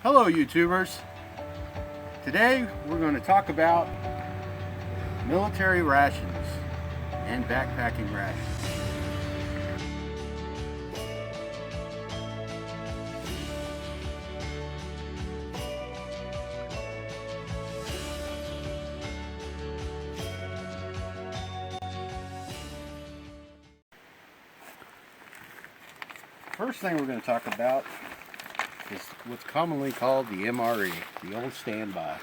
Hello YouTubers! Today we're going to talk about military rations and backpacking rations. First thing we're going to talk about is what's commonly called the MRE, the old standby.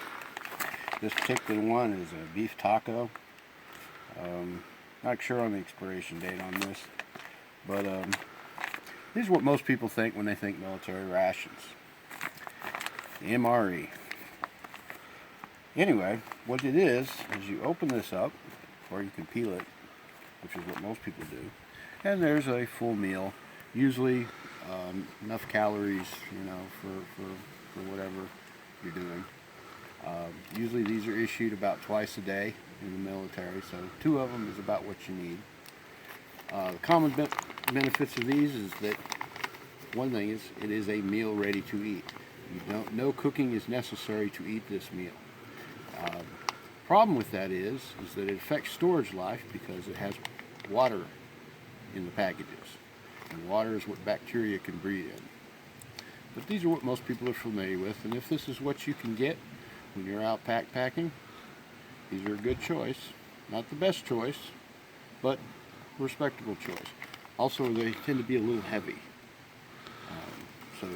This particular one is a beef taco. Not sure on the expiration date on this, but this is what most people think when they think military rations. The MRE. Anyway, what it is you open this up, or you can peel it, which is what most people do, and there's a full meal. Usually enough calories, for whatever you're doing. Usually these are issued about twice a day in the military, so 2 of them is about what you need. The common benefits of these is that one thing is it is a meal ready to eat. No cooking is necessary to eat this meal. Problem with that is that it affects storage life because it has water in the packages. And water is what bacteria can breathe in. But these are what most people are familiar with, and if this is what you can get when you're out backpacking, these are a good choice. Not the best choice, but a respectable choice. Also, they tend to be a little heavy. So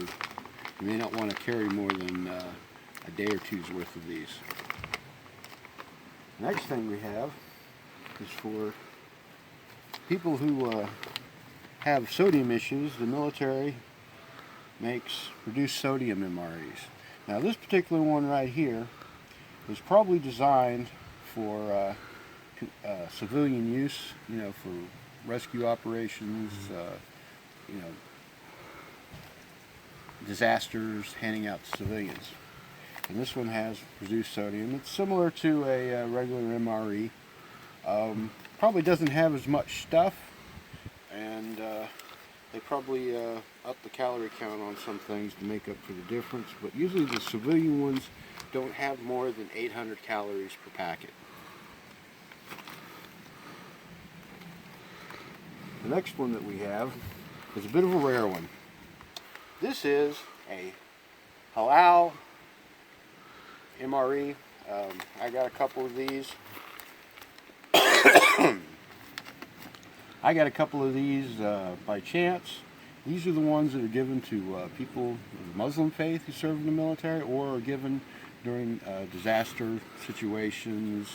you may not want to carry more than a day or two's worth of these. Next thing we have is for people who have sodium issues. The military makes reduced sodium MREs. Now this particular one right here is probably designed for civilian use, for rescue operations, disasters, handing out to civilians. And this one has reduced sodium. It's similar to a regular MRE. Probably doesn't have as much stuff, and they probably up the calorie count on some things to make up for the difference, but usually the civilian ones don't have more than 800 calories per packet. The next one that we have is a bit of a rare one. This is a halal MRE. I got a couple of these. By chance. These are the ones that are given to people of the Muslim faith who serve in the military, or are given during disaster situations.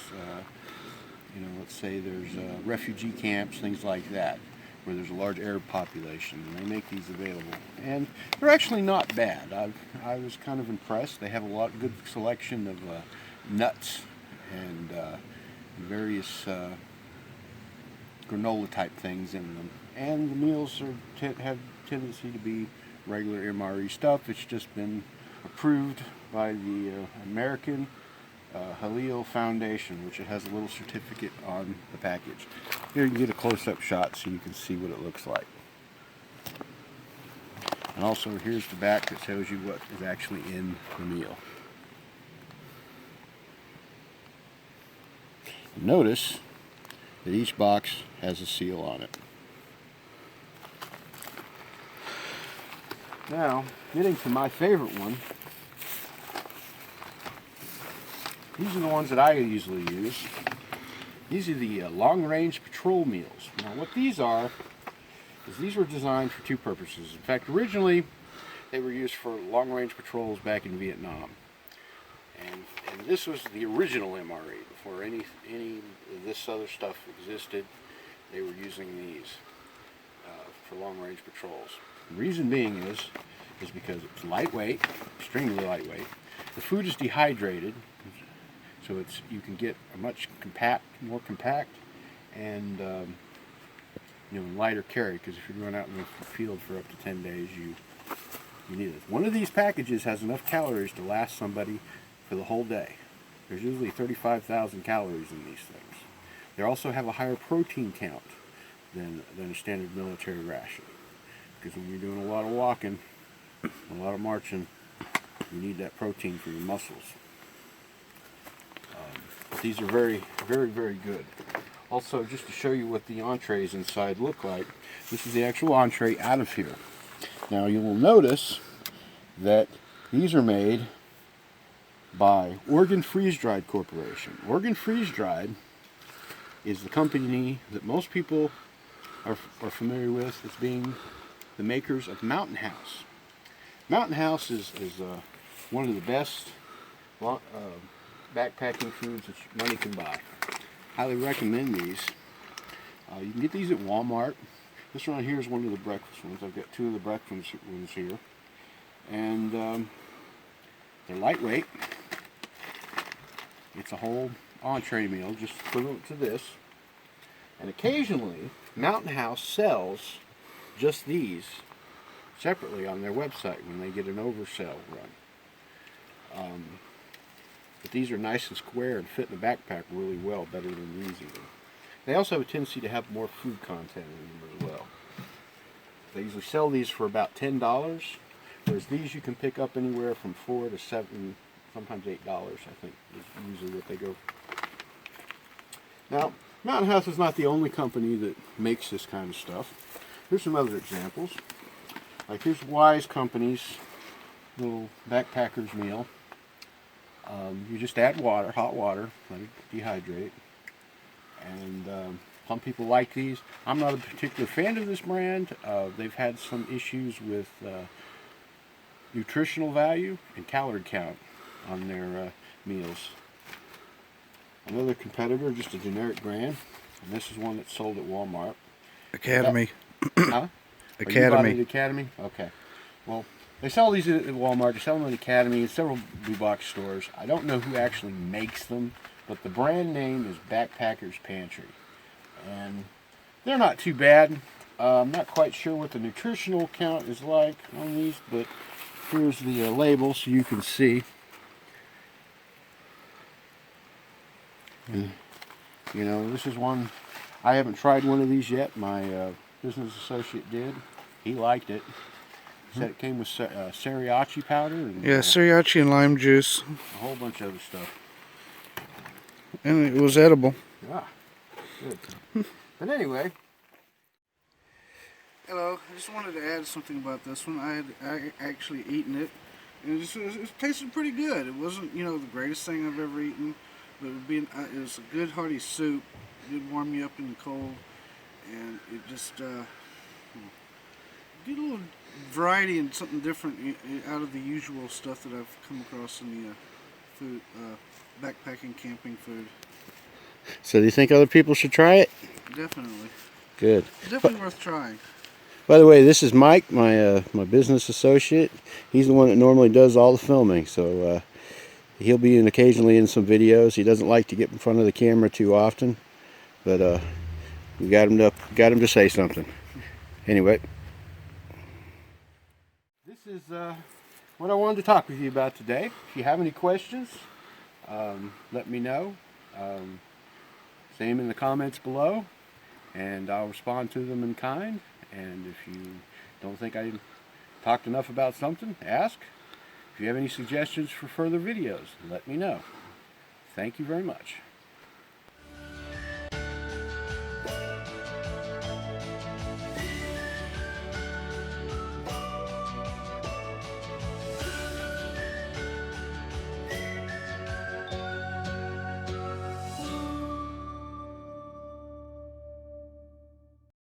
Let's say there's refugee camps, things like that, where there's a large Arab population, and they make these available. And they're actually not bad. I was kind of impressed. They have a good selection of nuts and various granola type things in them, and the meals have tendency to be regular MRE stuff. It's just been approved by the American Halal Foundation, which it has a little certificate on the package. Here you can get a close-up shot so you can see what it looks like. And also here's the back that tells you what is actually in the meal. Notice that each box has a seal on it. Now, getting to my favorite one, these are the ones that I usually use. These are the long-range patrol meals. Now, what these are is these were designed for 2 purposes. In fact, originally they were used for long-range patrols back in Vietnam. And this was the original MRE. Before any of this other stuff existed, they were using these for long-range patrols. The reason being is because it's lightweight, extremely lightweight. The food is dehydrated, so you can get a much more compact, and lighter carry. Because if you're going out in the field for up to 10 days, you need it. One of these packages has enough calories to last somebody for the whole day. There's usually 35,000 calories in these things. They also have a higher protein count than a standard military ration, because when you're doing a lot of walking, a lot of marching, You need that protein for your muscles. These are very, very, very good. Also, just to show you what the entrees inside look like, this is the actual entree out of here. Now you will notice that these are made by Oregon Freeze-Dried Corporation. Oregon Freeze-Dried is the company that most people are familiar with as being the makers of Mountain House. Mountain House is one of the best backpacking foods that money can buy. Highly recommend these. You can get these at Walmart. This one here is one of the breakfast ones. I've got two of the breakfast ones here. And they're lightweight. It's a whole entree meal, just equivalent to this. And occasionally, Mountain House sells just these separately on their website when they get an oversell run. But these are nice and square and fit in the backpack really well, better than these even. They also have a tendency to have more food content in them as well. They usually sell these for about $10, whereas these you can pick up anywhere from $4 to $7, sometimes $8, I think, is usually what they go for. Now, Mountain House is not the only company that makes this kind of stuff. Here's some other examples. Like here's Wise Company's little backpacker's meal. You just add water, hot water, let it dehydrate. And some people like these. I'm not a particular fan of this brand. They've had some issues with nutritional value and calorie count on their meals. Another competitor, just a generic brand, and this is one that's sold at Walmart. Academy. Huh? Academy. Oh, you bought it at Academy? Okay. Well, they sell these at Walmart. They sell them at Academy and several blue box stores. I don't know who actually makes them, but the brand name is Backpacker's Pantry. And they're not too bad. I'm not quite sure what the nutritional count is like on these, but here's the label so you can see. And, you know, this is one, I haven't tried one of these yet. My business associate did. He liked it. Said it came with sriracha powder. And, yeah, sriracha and lime juice. A whole bunch of other stuff. And it was edible. Yeah, good. But anyway. Hello, I just wanted to add something about this one. I had actually eaten it, and it tasted pretty good. It wasn't, you know, the greatest thing I've ever eaten, but it was a good hearty soup. It did warm me up in the cold, and it just get a little variety and something different out of the usual stuff that I've come across in the food, backpacking, camping food. So do you think other people should try it? Definitely. Good. Definitely worth trying. By the way, this is Mike, my business associate. He's the one that normally does all the filming, so he'll be occasionally in some videos. He doesn't like to get in front of the camera too often, but we got him to say something. Anyway, this is what I wanted to talk with you about today. If you have any questions, let me know. Say them in the comments below, and I'll respond to them in kind. And if you don't think I talked enough about something, ask. If you have any suggestions for further videos, let me know. Thank you very much.